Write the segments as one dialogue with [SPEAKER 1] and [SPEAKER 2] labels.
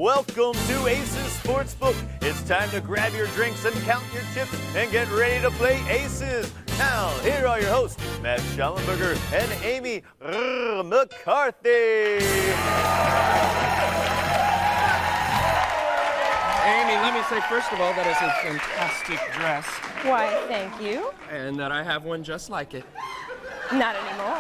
[SPEAKER 1] Welcome to Aces Sportsbook. It's time to grab your drinks and count your chips and get ready to play Aces. Now, here are your hosts, Matt Schallenberger and Amy McCarthy.
[SPEAKER 2] Amy, let me say first of all that is a fantastic dress.
[SPEAKER 3] Why, thank you.
[SPEAKER 2] And that I have one just like it.
[SPEAKER 3] Not anymore.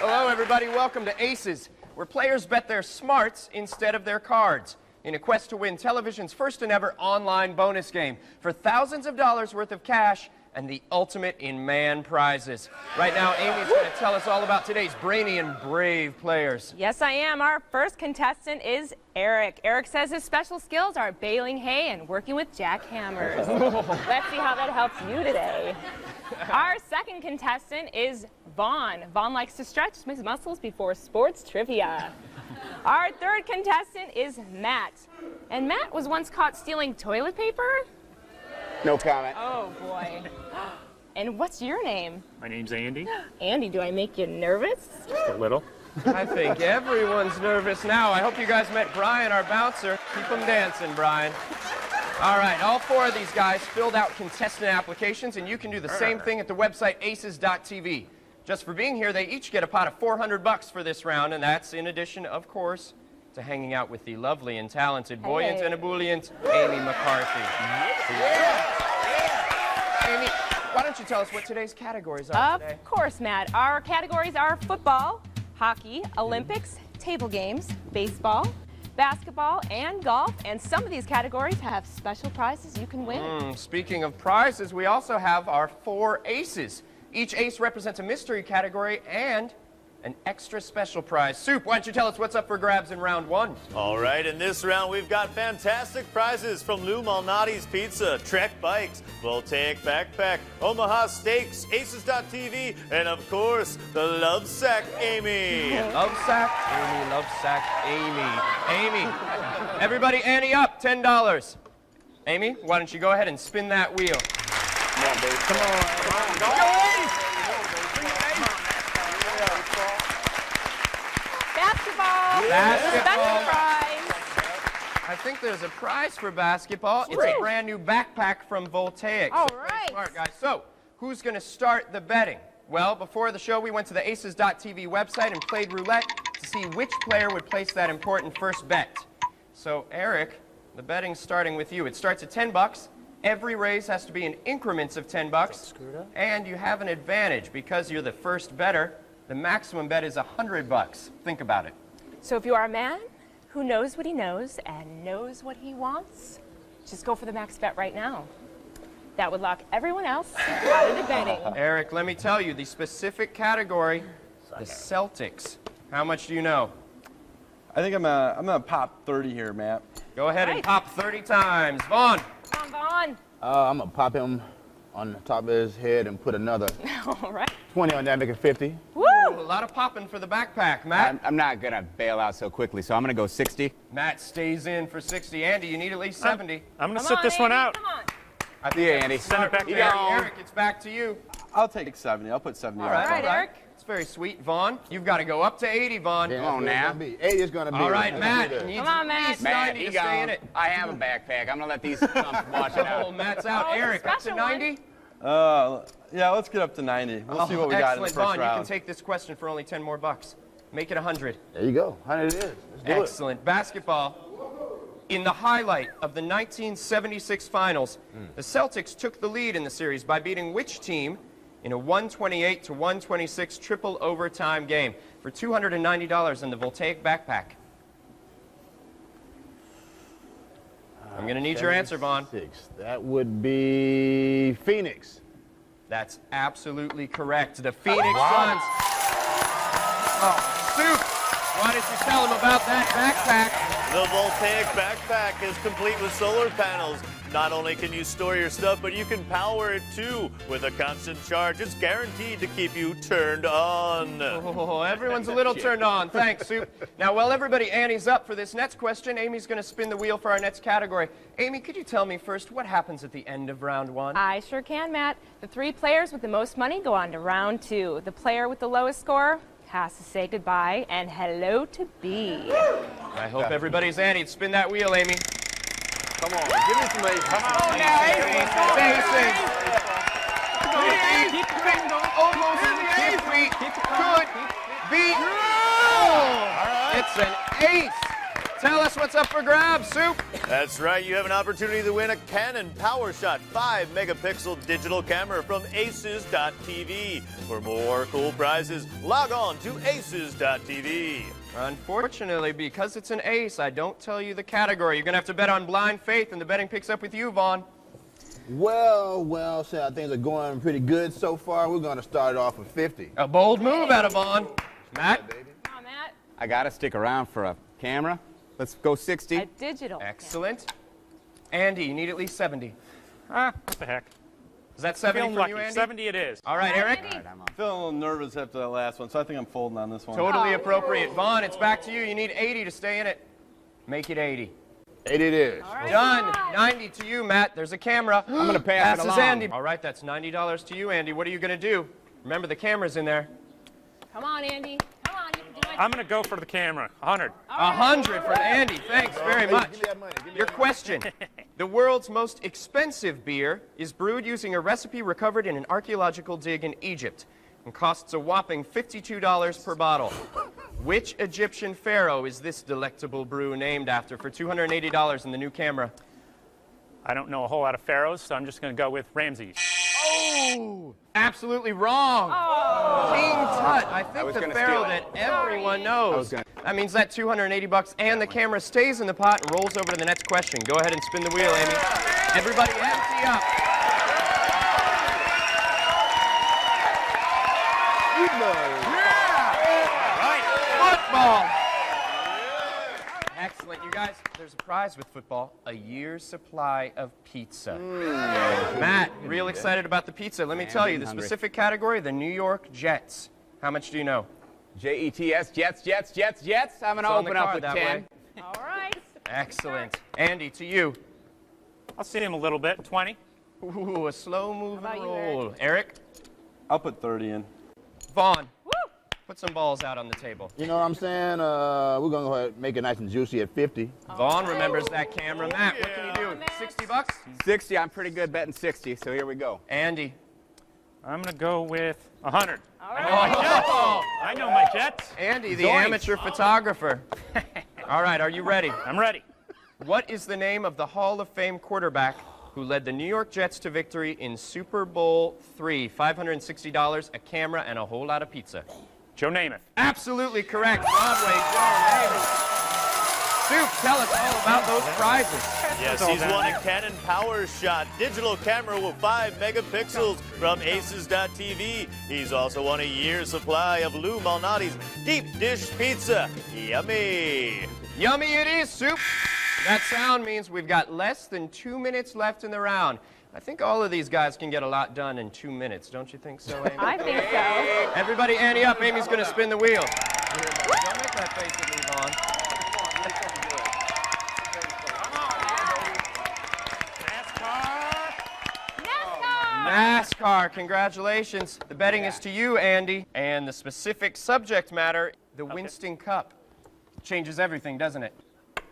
[SPEAKER 2] Hello, everybody. Welcome to Aces, where players bet their smarts instead of their cards in a quest to win television's first and ever online bonus game for thousands of dollars worth of cash and the ultimate in man prizes. Right now, Amy's going to tell us all about today's brainy and brave players.
[SPEAKER 3] Yes, I am. Our first contestant is Eric. Eric says his special skills are baling hay and working with jackhammers. Let's see how that helps you today. Our second contestant is Vaughn. Vaughn likes to stretch his muscles before sports trivia. Our third contestant is Matt. And Matt was once caught stealing toilet paper?
[SPEAKER 4] No comment.
[SPEAKER 3] Oh, boy. And what's your name?
[SPEAKER 5] My name's Andy.
[SPEAKER 3] Andy, do I make you nervous?
[SPEAKER 5] Just a little.
[SPEAKER 2] I think everyone's nervous now. I hope you guys met Brian, our bouncer. Keep them dancing, Brian. All right, all four of these guys filled out contestant applications, and you can do the same thing at the website aces.tv. Just for being here, they each get a pot of $400 for this round, and that's in addition, of course, to hanging out with the lovely and talented, buoyant and ebullient Amy McCarthy. Amy, why don't you tell us what today's categories are today?
[SPEAKER 3] Of course, Matt. Our categories are football, hockey, Olympics, table games, baseball, basketball, and golf. And some of these categories have special prizes you can win.
[SPEAKER 2] Speaking of prizes, we also have our 4 aces. Each ace represents a mystery category and an extra special prize. Soup, why don't you tell us what's up for grabs in round 1?
[SPEAKER 1] All right, in this round, we've got fantastic prizes from Lou Malnati's Pizza, Trek Bikes, Voltaic Backpack, Omaha Steaks, Aces.tv, and of course, the Love Sack Amy.
[SPEAKER 2] Love sack, Amy, love sack, Amy. Amy, everybody ante up, $10. Amy, why don't you go ahead and spin that wheel?
[SPEAKER 4] Come on, baby. Come on.
[SPEAKER 2] Go, Ace!
[SPEAKER 3] Basketball.
[SPEAKER 2] Basketball.
[SPEAKER 3] Special prize.
[SPEAKER 2] I think there's a prize for basketball. It's a brand new backpack from Voltaic.
[SPEAKER 3] All
[SPEAKER 2] So very
[SPEAKER 3] right.
[SPEAKER 2] smart, guys. So, who's going to start the betting? Well, before the show, we went to the Aces.tv website and played roulette to see which player would place that important first bet. So, Eric, the betting's starting with you. It starts at $10. Every raise has to be in increments of $10. And you have an advantage because you're the first bettor. The maximum bet is $100. Think about it.
[SPEAKER 3] So if you are a man who knows what he knows and knows what he wants, just go for the max bet right now. That would lock everyone else out of the betting.
[SPEAKER 2] Eric, let me tell you, the specific category, the Celtics. How much do you know?
[SPEAKER 6] I think I'm gonna pop 30 here, Matt.
[SPEAKER 2] Go ahead and
[SPEAKER 3] Right.
[SPEAKER 2] pop 30 times. Vaughn.
[SPEAKER 3] Come on,
[SPEAKER 4] I'm going to pop him on the top of his head and put another
[SPEAKER 3] Vaughn. All right.
[SPEAKER 4] 20 on that, make it 50.
[SPEAKER 3] Woo!
[SPEAKER 2] A lot of popping for the backpack. Matt.
[SPEAKER 7] I'm not going to bail out so quickly, so I'm going to go 60.
[SPEAKER 2] Matt stays in for 60. Andy, you need at least 70.
[SPEAKER 5] I'm going to
[SPEAKER 3] Come
[SPEAKER 5] sit
[SPEAKER 3] on,
[SPEAKER 5] this one
[SPEAKER 3] Andy,
[SPEAKER 5] out.
[SPEAKER 3] Come on.
[SPEAKER 2] I think
[SPEAKER 4] Yeah,
[SPEAKER 2] that's
[SPEAKER 4] Andy.
[SPEAKER 2] smart
[SPEAKER 5] Send it back
[SPEAKER 2] move
[SPEAKER 5] to
[SPEAKER 2] there.
[SPEAKER 4] Eric.
[SPEAKER 2] Eric, it's back to you.
[SPEAKER 6] I'll take 70. I'll put 70
[SPEAKER 2] All
[SPEAKER 6] on.
[SPEAKER 2] right,
[SPEAKER 3] All right,
[SPEAKER 2] all right.
[SPEAKER 3] Eric.
[SPEAKER 2] It's very sweet. Vaughn, you've got to go up to 80, Vaughn.
[SPEAKER 4] Come on now. 80 is going to be.
[SPEAKER 2] All right, Matt. Needs
[SPEAKER 3] Come on,
[SPEAKER 2] at
[SPEAKER 3] Matt.
[SPEAKER 2] least
[SPEAKER 7] Matt,
[SPEAKER 2] 90
[SPEAKER 7] he
[SPEAKER 2] to stay in
[SPEAKER 7] gone.
[SPEAKER 2] it.
[SPEAKER 7] I have a backpack. I'm going to let these chumps wash it
[SPEAKER 2] Oh,
[SPEAKER 7] out.
[SPEAKER 2] Matt's out.
[SPEAKER 3] Oh, it's a
[SPEAKER 2] Eric, up to
[SPEAKER 3] special one.
[SPEAKER 2] 90?
[SPEAKER 6] Yeah, let's get up to 90. We'll see what we got in the
[SPEAKER 2] Excellent,
[SPEAKER 6] first
[SPEAKER 2] Vaughn. You can
[SPEAKER 6] round.
[SPEAKER 2] take this question for only 10 more bucks. Make it 100.
[SPEAKER 4] There you go. 100 it is. Let's do it.
[SPEAKER 2] Excellent. Basketball. In the highlight of the 1976 finals, the Celtics took the lead in the series by beating which team in a 128-126 triple overtime game for $290 in the Voltaic backpack? I'm going to need your answer, Vaughn.
[SPEAKER 4] 76. That would be Phoenix.
[SPEAKER 2] That's absolutely correct. The Phoenix Suns. Oh, Soup, why don't you tell them about that backpack?
[SPEAKER 1] The Voltaic Backpack is complete with solar panels. Not only can you store your stuff, but you can power it too with a constant charge. It's guaranteed to keep you turned on.
[SPEAKER 2] Oh, everyone's a little turned on. Thanks, Soup. Now, while everybody antes up for this next question, Amy's going to spin the wheel for our next category. Amy, could you tell me first what happens at the end of round 1?
[SPEAKER 3] I sure can, Matt. The 3 players with the most money go on to round 2. The player with the lowest score has to say goodbye and hello to B.
[SPEAKER 2] I hope everybody's Andy. Spin that wheel, Amy.
[SPEAKER 6] Come on, give me some aces. Come on.
[SPEAKER 2] Almost complete. Could be. It's an ace. Tell us what's up for grabs, Soup.
[SPEAKER 1] That's right, you have an opportunity to win a Canon PowerShot 5-megapixel digital camera from aces.tv. For more cool prizes, log on to aces.tv.
[SPEAKER 2] Unfortunately, because it's an ace, I don't tell you the category. You're going to have to bet on blind faith, and the betting picks up with you, Vaughn.
[SPEAKER 4] Well, so things are going pretty good so far. We're going to start it off with 50.
[SPEAKER 2] A bold move out of Vaughn. Matt?
[SPEAKER 3] Come on, Matt.
[SPEAKER 7] I got to stick around for a camera. Let's go 60.
[SPEAKER 3] A digital.
[SPEAKER 2] Excellent. Andy, you need at least 70.
[SPEAKER 5] What the heck?
[SPEAKER 2] Is that 70
[SPEAKER 5] Feeling
[SPEAKER 2] from
[SPEAKER 5] lucky.
[SPEAKER 2] you, Andy?
[SPEAKER 5] 70 it is.
[SPEAKER 2] All right, Eric?
[SPEAKER 3] Andy.
[SPEAKER 6] I'm feeling a little nervous after that last one, so I think I'm folding on this one.
[SPEAKER 2] Totally appropriate. Vaughn, it's back to you. You need 80 to stay in it. Make it 80.
[SPEAKER 4] 80 it is.
[SPEAKER 3] All right.
[SPEAKER 2] Done. 90 to you, Matt. There's a camera.
[SPEAKER 7] I'm going to pass it
[SPEAKER 2] Passes
[SPEAKER 7] along.
[SPEAKER 2] Andy. All right, that's $90 to you, Andy. What are you going to do? Remember, the camera's in there.
[SPEAKER 3] Come on, Andy. Come on, you can do it.
[SPEAKER 5] I'm going to go for the camera. 100.
[SPEAKER 2] 100 for Andy. Thanks very much.
[SPEAKER 4] Give me that money. Give me
[SPEAKER 2] Your
[SPEAKER 4] that
[SPEAKER 2] question. The world's most expensive beer is brewed using a recipe recovered in an archaeological dig in Egypt and costs a whopping $52 per bottle. Which Egyptian pharaoh is this delectable brew named after for $280 in the new camera?
[SPEAKER 5] I don't know a whole lot of pharaohs, so I'm just going to go with Ramses.
[SPEAKER 2] Oh, absolutely wrong. King Tut. I think
[SPEAKER 7] was
[SPEAKER 2] the
[SPEAKER 7] gonna
[SPEAKER 2] pharaoh
[SPEAKER 7] steal
[SPEAKER 2] that
[SPEAKER 7] it.
[SPEAKER 2] everyone knows.
[SPEAKER 7] gonna-
[SPEAKER 2] That means that $280 and the camera stays in the pot and rolls over to the next question. Go ahead and spin the wheel, Amy. Everybody empty up. Football. Excellent. You guys, there's a prize with football. A year's supply of pizza. Matt, real excited about the pizza. Let me
[SPEAKER 7] Man,
[SPEAKER 2] tell
[SPEAKER 7] I'm
[SPEAKER 2] you, the
[SPEAKER 7] hungry.
[SPEAKER 2] specific category, the New York Jets. How much do you know?
[SPEAKER 7] Jets, Jets, Jets, Jets, Jets. I'm going to
[SPEAKER 2] It's on the
[SPEAKER 7] open up
[SPEAKER 2] card
[SPEAKER 7] with
[SPEAKER 2] that
[SPEAKER 7] 10.
[SPEAKER 2] way.
[SPEAKER 3] All right.
[SPEAKER 2] Excellent. Andy, to you.
[SPEAKER 5] I'll see him a little bit. 20.
[SPEAKER 2] Ooh, a slow moving
[SPEAKER 3] How about you,
[SPEAKER 2] roll. Eric?
[SPEAKER 6] I'll put 30 in.
[SPEAKER 2] Vaughn,
[SPEAKER 3] Woo!
[SPEAKER 2] put some balls out on the table.
[SPEAKER 4] You know what I'm saying? We're going to go ahead and make it nice and juicy at 50.
[SPEAKER 2] Vaughn remembers that camera. Matt, what can you do?
[SPEAKER 3] Matt.
[SPEAKER 2] 60 bucks?
[SPEAKER 7] 60. I'm pretty good betting 60, so here we go.
[SPEAKER 2] Andy.
[SPEAKER 5] I'm going to go with 100.
[SPEAKER 3] All right.
[SPEAKER 2] Oh,
[SPEAKER 5] I know my Jets.
[SPEAKER 2] Andy, the
[SPEAKER 7] Zoinks.
[SPEAKER 2] amateur photographer. All right, are you ready?
[SPEAKER 5] I'm ready.
[SPEAKER 2] What is the name of the Hall of Fame quarterback who led the New York Jets to victory in Super Bowl III? $560, a camera, and a whole lot of pizza.
[SPEAKER 5] Joe Namath.
[SPEAKER 2] Absolutely correct. Broadway Joe Namath. Soup, tell us all about those prizes.
[SPEAKER 1] Yes, he's won a Canon PowerShot digital camera with 5 megapixels from aces.tv. He's also won a year's supply of Lou Malnati's deep dish pizza. Yummy!
[SPEAKER 2] Yummy it is, Soup. That sound means we've got less than 2 minutes left in the round. I think all of these guys can get a lot done in 2 minutes. Don't you think so, Amy?
[SPEAKER 3] I think so.
[SPEAKER 2] Everybody ante up. Amy's going to spin the wheel. Don't make that face at me, Vaughn. NASCAR, congratulations. The betting is to you, Andy. And the specific subject matter, the Winston Cup. Changes everything, doesn't it?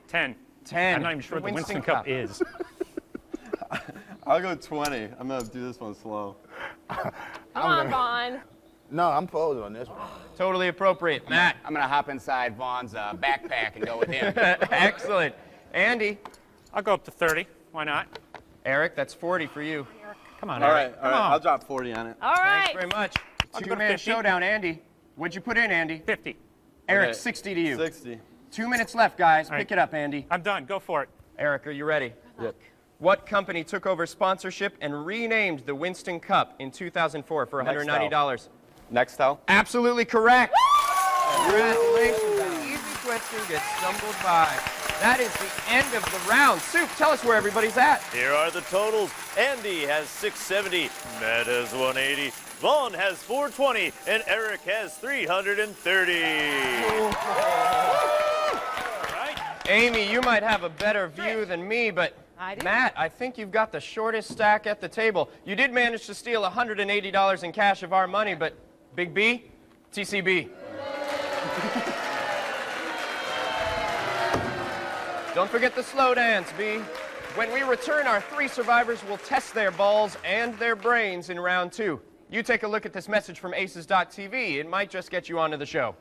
[SPEAKER 5] 10.
[SPEAKER 2] 10.
[SPEAKER 5] I'm not even sure what the Winston Cup is.
[SPEAKER 6] I'll go 20. I'm going to do this one slow.
[SPEAKER 3] Come on, Vaughn.
[SPEAKER 4] No, I'm folding on this one.
[SPEAKER 2] Totally appropriate. Matt.
[SPEAKER 7] I'm going to hop inside Vaughn's backpack and go with him.
[SPEAKER 2] Excellent. Andy.
[SPEAKER 5] I'll go up to 30. Why not?
[SPEAKER 2] Eric, that's 40 for you.
[SPEAKER 5] Come on,
[SPEAKER 6] All
[SPEAKER 5] Eric.
[SPEAKER 6] right, all right. I'll drop 40 on it.
[SPEAKER 3] All
[SPEAKER 2] Thanks
[SPEAKER 3] right.
[SPEAKER 2] very much.
[SPEAKER 5] I'll go to
[SPEAKER 2] Two-man
[SPEAKER 5] 50.
[SPEAKER 2] showdown, Andy. What'd you put in, Andy?
[SPEAKER 5] 50.
[SPEAKER 2] Eric,
[SPEAKER 6] Okay.
[SPEAKER 2] 60 to you.
[SPEAKER 6] 60.
[SPEAKER 2] 2 minutes left, guys.
[SPEAKER 5] right.
[SPEAKER 2] Pick it up, Andy.
[SPEAKER 5] I'm done. Go for it.
[SPEAKER 2] Eric, are you ready?
[SPEAKER 4] Yep.
[SPEAKER 2] What company took over sponsorship and renamed the Winston Cup in 2004 for $190?
[SPEAKER 6] Nextel.
[SPEAKER 2] Absolutely correct. Congratulations. An easy question gets stumbled by. That is the end of the round. Soup, tell us where everybody's at.
[SPEAKER 1] Here are the totals. Andy has 670, Matt has 180, Vaughn has 420, and Eric has 330.
[SPEAKER 2] Amy, you might have a better view than me, but
[SPEAKER 3] I do.
[SPEAKER 2] Matt, I think you've got the shortest stack at the table. You did manage to steal $180 in cash of our money, but Big B, TCB. Don't forget the slow dance, B. When we return, our 3 survivors will test their balls and their brains in round 2. You take a look at this message from Aces.tv. It might just get you onto the show.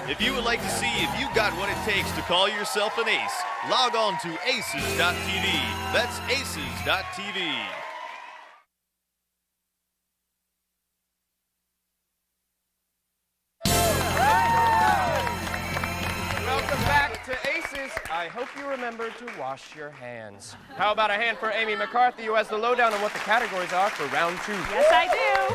[SPEAKER 1] If you would like to see if you got what it takes to call yourself an ace, log on to Aces.tv. That's Aces.tv.
[SPEAKER 2] Welcome back to Aces. I hope you remember to wash your hands. How about a hand for Amy McCarthy, who has the lowdown on what the categories are for round 2?
[SPEAKER 3] Yes, I do.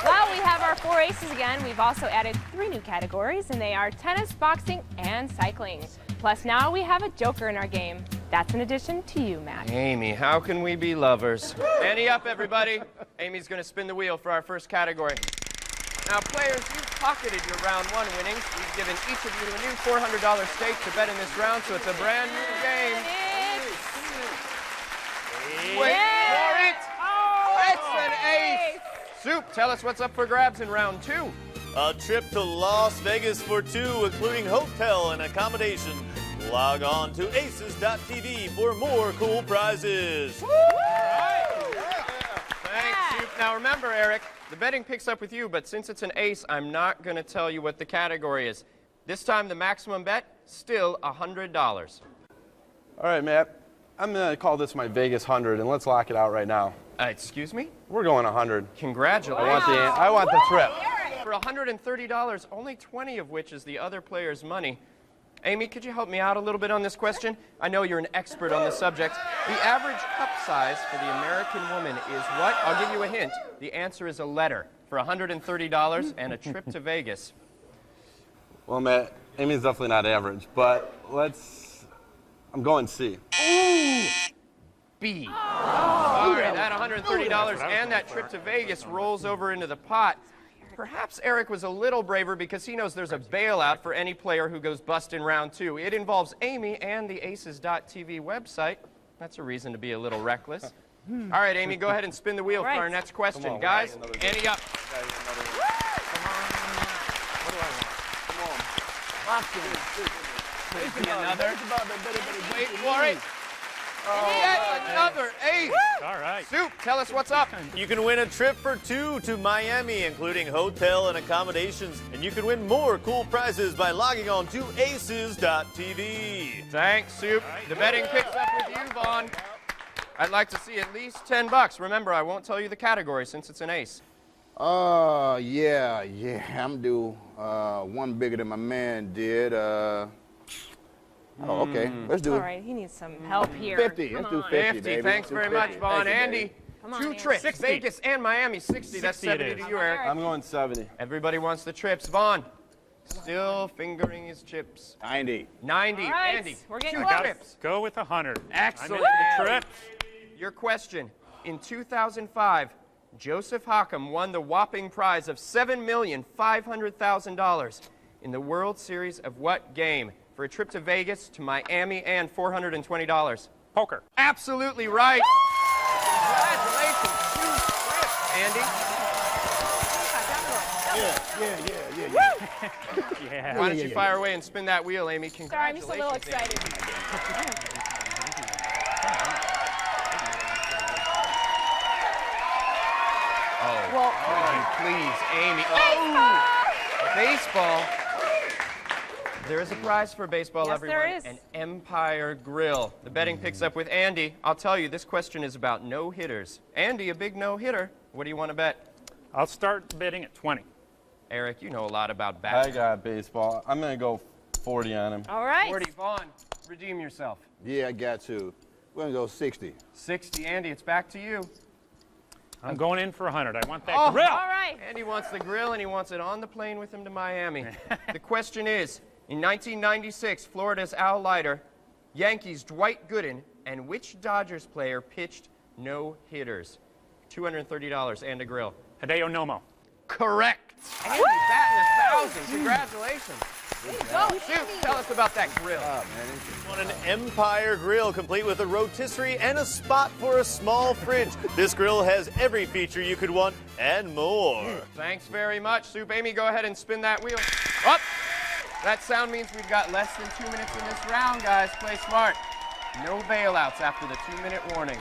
[SPEAKER 3] Well, we have our 4 aces again. We've also added 3 new categories, and they are tennis, boxing, and cycling. Plus, now we have a joker in our game. That's in addition to you, Matt.
[SPEAKER 2] Amy, how can we be lovers? Ante up, everybody. Amy's going to spin the wheel for our first category. Now, players, you've pocketed your round 1 winnings. We've given each of you a new $400 stake to bet in this round, so it's a brand new game. Wait for it! It's an ace! Soup, tell us what's up for grabs in round 2.
[SPEAKER 1] A trip to Las Vegas for 2, including hotel and accommodation. Log on to Aces.tv for more cool prizes.
[SPEAKER 2] Thanks, Soup. Now remember, Eric, the betting picks up with you, but since it's an ace, I'm not going to tell you what the category is. This time, the maximum bet, still $100.
[SPEAKER 6] All right, Matt. I'm going to call this my Vegas 100, and let's lock it out right now.
[SPEAKER 2] Excuse me?
[SPEAKER 6] We're going 100.
[SPEAKER 2] Congratulations.
[SPEAKER 6] I want the trip.
[SPEAKER 2] For $130, only 20 of which is the other player's money. Amy, could you help me out a little bit on this question? I know you're an expert on the subject. The average cup size for the American woman is what? I'll give you a hint. The answer is a letter for $130 and a trip to Vegas.
[SPEAKER 6] Well, Matt, Amy's definitely not average, but I'm going C.
[SPEAKER 2] B. All right, that $130 and that trip to Vegas rolls over into the pot. Perhaps Eric was a little braver because he knows there's a bailout for any player who goes bust in round 2. It involves Amy and the Aces.tv website. That's a reason to be a little reckless. All right, Amy, go ahead and spin the wheel for our next question. Guys, ante up. Another. Wait for it. Yet another ace.
[SPEAKER 5] All right.
[SPEAKER 2] Soup, tell us what's up.
[SPEAKER 1] You can win a trip for 2 to Miami, including hotel and accommodations. And you can win more cool prizes by logging on to Aces.tv.
[SPEAKER 2] Thanks, Soup. The betting picks up with you, Vaughn. I'd like to see at least $10. Remember, I won't tell you the category since it's an ace.
[SPEAKER 4] Yeah. I'm due one bigger than my man did. Oh, okay. Let's do
[SPEAKER 3] All
[SPEAKER 4] it.
[SPEAKER 3] right, he needs some help here.
[SPEAKER 4] 50.
[SPEAKER 3] Come
[SPEAKER 4] Let's do
[SPEAKER 3] on.
[SPEAKER 4] 50,
[SPEAKER 2] 50.
[SPEAKER 4] baby.
[SPEAKER 2] Thanks
[SPEAKER 4] Do
[SPEAKER 2] very
[SPEAKER 4] 50.
[SPEAKER 2] much, Vaughn.
[SPEAKER 4] Thank you,
[SPEAKER 2] Andy,
[SPEAKER 4] baby.
[SPEAKER 3] Come on,
[SPEAKER 2] 2
[SPEAKER 3] Andy.
[SPEAKER 2] trips,
[SPEAKER 5] 60.
[SPEAKER 2] Vegas and Miami. 60. That's
[SPEAKER 5] 60 it
[SPEAKER 2] 70
[SPEAKER 5] is.
[SPEAKER 2] to you, Eric.
[SPEAKER 6] I'm going 70.
[SPEAKER 2] Everybody wants the trips. Vaughn, still fingering his chips.
[SPEAKER 4] 90.
[SPEAKER 2] 90.
[SPEAKER 3] All right,
[SPEAKER 2] Andy,
[SPEAKER 3] we're getting
[SPEAKER 2] 2
[SPEAKER 3] close.
[SPEAKER 2] trips.
[SPEAKER 5] Go with 100.
[SPEAKER 2] Excellent.
[SPEAKER 5] I'm in for the trip.
[SPEAKER 2] Your question. In 2005, Joseph Hockham won the whopping prize of $7,500,000 in the World Series of what game? For a trip to Vegas, to Miami, and $420.
[SPEAKER 5] Poker.
[SPEAKER 2] Absolutely right. Congratulations. 2 trips, Andy.
[SPEAKER 5] Yeah.
[SPEAKER 2] Why don't you fire away and spin that wheel, Amy?
[SPEAKER 3] Sorry, I'm just a little
[SPEAKER 2] Congratulations,
[SPEAKER 3] excited. Well,
[SPEAKER 2] Please, Amy. Baseball. There is a prize for baseball,
[SPEAKER 3] Yes,
[SPEAKER 2] everyone.
[SPEAKER 3] there is.
[SPEAKER 2] An Empire Grill. The betting picks up with Andy. I'll tell you, this question is about no-hitters. Andy, a big no-hitter. What do you want to bet?
[SPEAKER 5] I'll start bidding at 20.
[SPEAKER 2] Eric, you know a lot about
[SPEAKER 6] I
[SPEAKER 2] bats.
[SPEAKER 6] got baseball. I'm going to go 40 on him.
[SPEAKER 3] all right.
[SPEAKER 2] 40, Vaughn, redeem yourself.
[SPEAKER 4] Yeah, I got to. We're going to go 60.
[SPEAKER 2] 60, Andy, it's back to you.
[SPEAKER 5] I'm going in for 100. I want that
[SPEAKER 2] Oh,
[SPEAKER 5] grill.
[SPEAKER 3] All right.
[SPEAKER 2] Andy wants the grill, and he wants it on the plane with him to Miami. The question is, in 1996, Florida's Al Leiter, Yankees' Dwight Gooden, and which Dodgers player pitched no-hitters? $230 and a grill.
[SPEAKER 5] Hideo Nomo.
[SPEAKER 2] Correct. Andy batting 1,000. Congratulations. Shoot, tell us about that grill.
[SPEAKER 1] On an Empire grill complete with a rotisserie and a spot for a small fridge. This grill has every feature you could want and more.
[SPEAKER 2] Thanks very much, Soup. Amy, go ahead and spin that wheel. Up! That sound means we've got less than 2 minutes in this round, guys. Play smart. No bailouts after the 2-minute warning.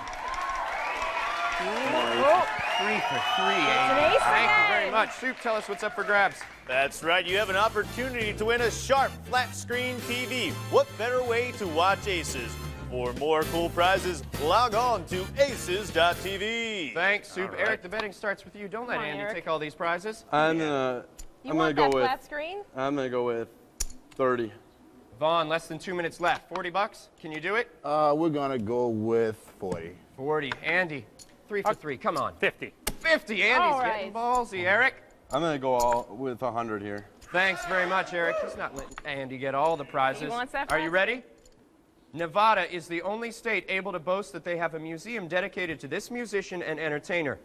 [SPEAKER 2] 3 for 3, Amy. Thank you very much. Soup, tell us what's up for grabs.
[SPEAKER 1] That's right, you have an opportunity to win a Sharp flat screen TV. What better way to watch Aces? For more cool prizes, log on to aces.tv.
[SPEAKER 2] Thanks, Soup.
[SPEAKER 1] Right.
[SPEAKER 2] Eric, the betting starts with you. Don't let
[SPEAKER 3] Come on,
[SPEAKER 2] Andy
[SPEAKER 3] Eric.
[SPEAKER 2] take all these prizes.
[SPEAKER 6] I'm
[SPEAKER 3] You
[SPEAKER 6] gonna
[SPEAKER 3] want
[SPEAKER 6] go
[SPEAKER 3] that
[SPEAKER 6] with.
[SPEAKER 3] flat screen?
[SPEAKER 6] I'm gonna go with 30.
[SPEAKER 2] Vaughn, less than 2 minutes left. 40 bucks. Can you do it?
[SPEAKER 4] We're gonna go with 40.
[SPEAKER 2] 40. Andy, 3 for 3. Come on.
[SPEAKER 5] 50.
[SPEAKER 2] 50. Andy's
[SPEAKER 3] All right.
[SPEAKER 2] getting ballsy. Eric?
[SPEAKER 6] I'm gonna go all with 100 here.
[SPEAKER 2] Thanks very much, Eric. He's not letting Andy get all the prizes.
[SPEAKER 3] He wants that
[SPEAKER 2] Are you
[SPEAKER 3] prize?
[SPEAKER 2] ready? Nevada is the only state able to boast that they have a museum dedicated to this musician and entertainer.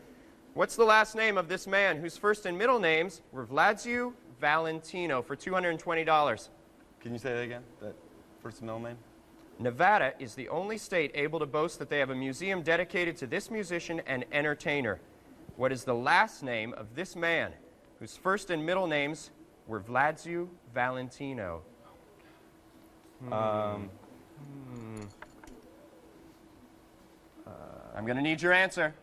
[SPEAKER 2] What's the last name of this man whose first and middle names were Vladziu Valentino for $220?
[SPEAKER 6] Can you say that again? That first and middle name?
[SPEAKER 2] Nevada is the only state able to boast that they have a museum dedicated to this musician and entertainer. What is the last name of this man whose first and middle names were Vladziu Valentino? I'm going to need your answer.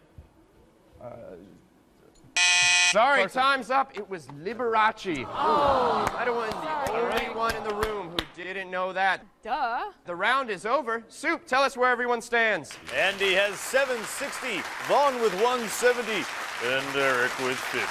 [SPEAKER 2] Sorry, time's up. It was Liberace. Oh, I don't want the only one in the room who didn't know that.
[SPEAKER 3] Duh.
[SPEAKER 2] The round is over. Soup, tell us where everyone stands.
[SPEAKER 1] Andy has 760, Vaughn with 170, and Eric with 50.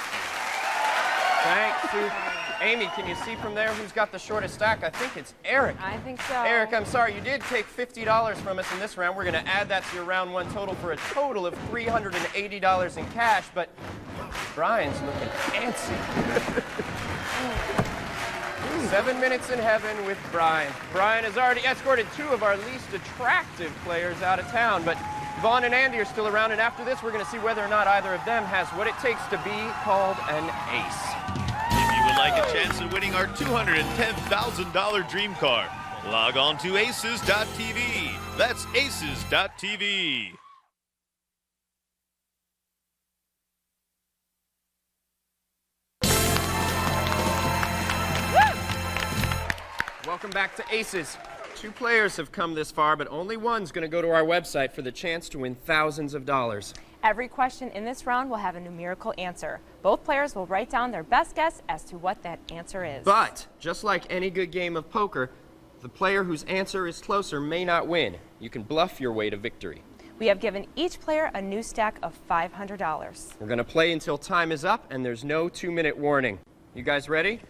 [SPEAKER 2] Thanks, Soup. Amy, can you see from there who's got the shortest stack? I think it's Eric.
[SPEAKER 3] I think so.
[SPEAKER 2] Eric, I'm sorry, you did take $50 from us in this round. We're going to add that to your round one total for a total of $380 in cash, but Brian's looking fancy. 7 minutes in heaven with Brian. Brian has already escorted 2 of our least attractive players out of town, but Vaughn and Andy are still around, and after this, we're going to see whether or not either of them has what it takes to be called an ace.
[SPEAKER 1] If you would like a chance at winning our $210,000 dream car, log on to aces.tv. That's aces.tv.
[SPEAKER 2] Welcome back to Aces. 2 players have come this far, but only one's going to go to our website for the chance to win thousands of dollars.
[SPEAKER 3] Every question in this round will have a numerical answer. Both players will write down their best guess as to what that answer is.
[SPEAKER 2] But, just like any good game of poker, the player whose answer is closer may not win. You can bluff your way to victory.
[SPEAKER 3] We have given each player a new stack of $500.
[SPEAKER 2] We're going to play until time is up, and there's no 2-minute warning. You guys ready?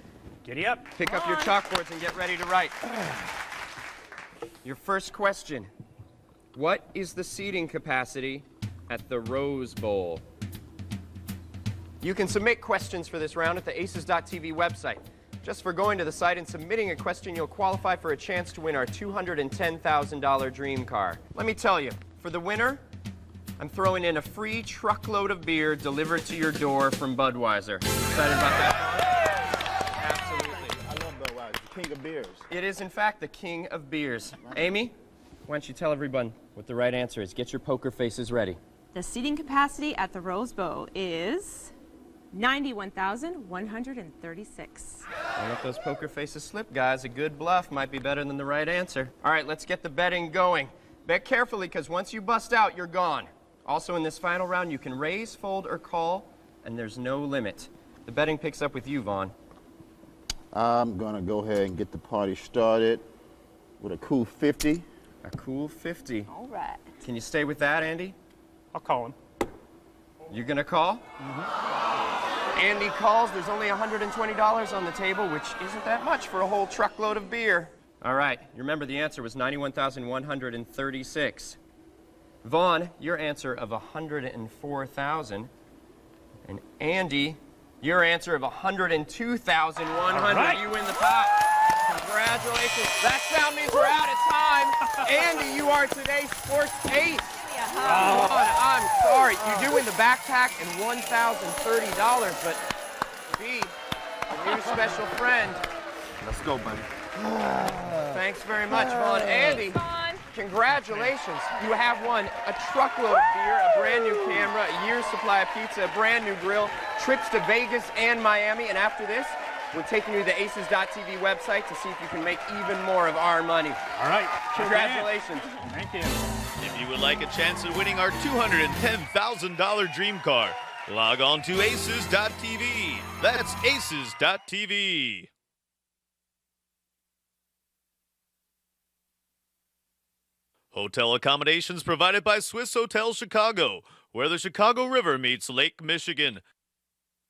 [SPEAKER 5] Giddy up.
[SPEAKER 2] Pick up your chalkboards and get ready to write. Your first question. What is the seating capacity at the Rose Bowl? You can submit questions for this round at the aces.tv website. Just for going to the site and submitting a question, you'll qualify for a chance to win our $210,000 dream car. Let me tell you, for the winner, I'm throwing in a free truckload of beer delivered to your door from Budweiser. Excited about that?
[SPEAKER 4] I love Budweiser, the king of beers.
[SPEAKER 2] It is, in fact, the king of beers. Amy, why don't you tell everyone what the right answer is? Get your poker faces ready.
[SPEAKER 3] The seating capacity at the Rose Bowl is 91,136.
[SPEAKER 2] Don't let those poker faces slip, guys. A good bluff might be better than the right answer. All right, let's get the betting going. Bet carefully, because once you bust out, you're gone. Also, in this final round, you can raise, fold, or call, and there's no limit. The betting picks up with you, Vaughn.
[SPEAKER 4] I'm gonna go ahead and get the party started with a cool 50.
[SPEAKER 2] A cool 50.
[SPEAKER 3] All right.
[SPEAKER 2] Can you stay with that, Andy?
[SPEAKER 5] I'll call him.
[SPEAKER 2] You gonna call? Mm-hmm. Andy calls. There's only $120 on the table, which isn't that much for a whole truckload of beer. All right. You remember the answer was 91,136. Vaughn, your answer of 104,000. And Andy, your answer of 102,100.
[SPEAKER 5] Right.
[SPEAKER 2] You win the pot. Congratulations. That sound means we're out of time. Andy, you are today's sports ace. Vaughn, I'm sorry. You do win the backpack and $1,030, but B, your new special friend,
[SPEAKER 6] Let's go, buddy.
[SPEAKER 2] Thanks very much, Vaughn. Andy,
[SPEAKER 3] Vaughn.
[SPEAKER 2] congratulations. You have won a truckload of beer, a brand new camera, a year's supply of pizza, a brand new grill, trips to Vegas and Miami, and after this, we're taking you to the Aces.tv website to see if you can make even more of our money.
[SPEAKER 5] All right.
[SPEAKER 2] Congratulations.
[SPEAKER 5] Thank you.
[SPEAKER 1] If you would like a chance at winning our $210,000 dream car, log on to Aces.tv. That's Aces.tv. Hotel accommodations provided by Swiss Hotel Chicago, where the Chicago River meets Lake Michigan.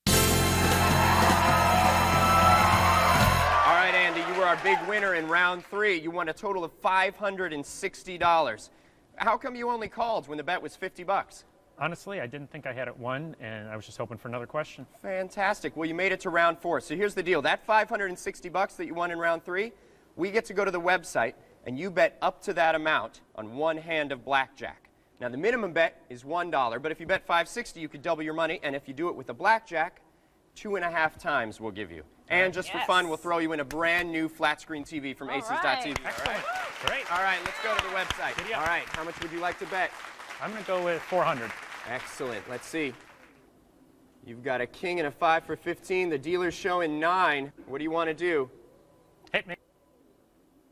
[SPEAKER 2] All right, Andy, you were our big winner in round 3. You won a total of $560. How come you only called when the bet was $50?
[SPEAKER 5] Honestly, I didn't think I had it won, and I was just hoping for another question.
[SPEAKER 2] Fantastic. Well, you made it to round 4. So here's the deal. That $560 that you won in round 3, we get to go to the website, and you bet up to that amount on one hand of blackjack. Now, the minimum bet is $1, but if you bet $560, you could double your money, and if you do it with a blackjack, 2.5 times we'll give you. And just for fun, we'll throw you in a brand new flat screen TV from Aces.tv.
[SPEAKER 3] right.
[SPEAKER 5] Excellent. Great.
[SPEAKER 2] All right, let's go to the website.
[SPEAKER 5] Giddy up.
[SPEAKER 2] All right, how much would you like to bet?
[SPEAKER 5] I'm going to go with 400.
[SPEAKER 2] Excellent. Let's see. You've got a king and a 5 for 15. The dealer's showing 9. What do you want to do?
[SPEAKER 5] Hit me.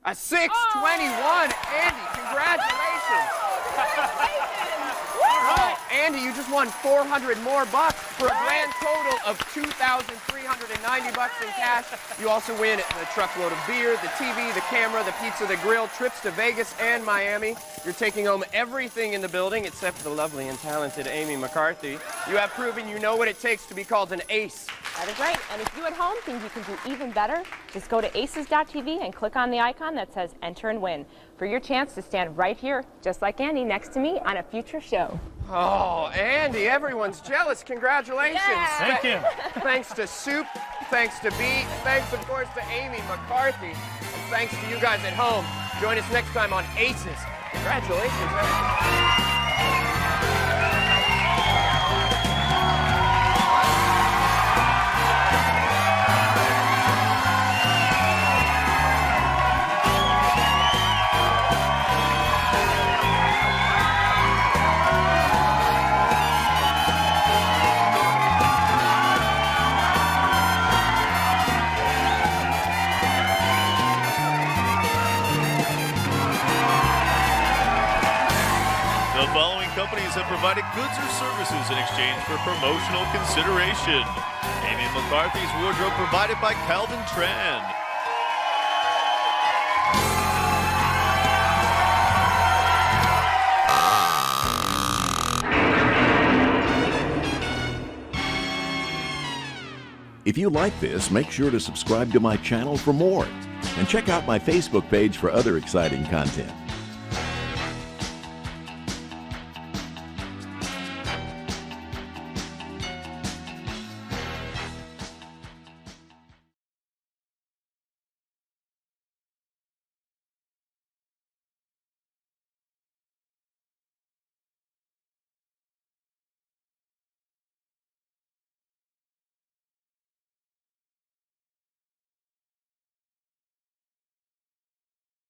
[SPEAKER 2] A 621. Andy, congratulations. Oh, Andy, you just won 400 more bucks for a grand total of $2,390 in cash. You also win a truckload of beer, the TV, the camera, the pizza, the grill, trips to Vegas and Miami. You're taking home everything in the building except for the lovely and talented Amy McCarthy. You have proven you know what it takes to be called an ace.
[SPEAKER 3] That is right. And if you at home think you can do even better, just go to Aces.tv and click on the icon that says Enter and Win for your chance to stand right here, just like Andy, next to me on a future show.
[SPEAKER 2] Oh, Andy, everyone's jealous. Congratulations.
[SPEAKER 3] Yeah.
[SPEAKER 5] Thank you.
[SPEAKER 2] Thanks to Soup, thanks to Beat, thanks, of course, to Amy McCarthy, and thanks to you guys at home. Join us next time on Aces. Congratulations, man.
[SPEAKER 1] The following companies have provided goods or services in exchange for promotional consideration. Amy McCarthy's wardrobe provided by Calvin Tran.
[SPEAKER 8] If you like this, make sure to subscribe to my channel for more. And check out my Facebook page for other exciting content.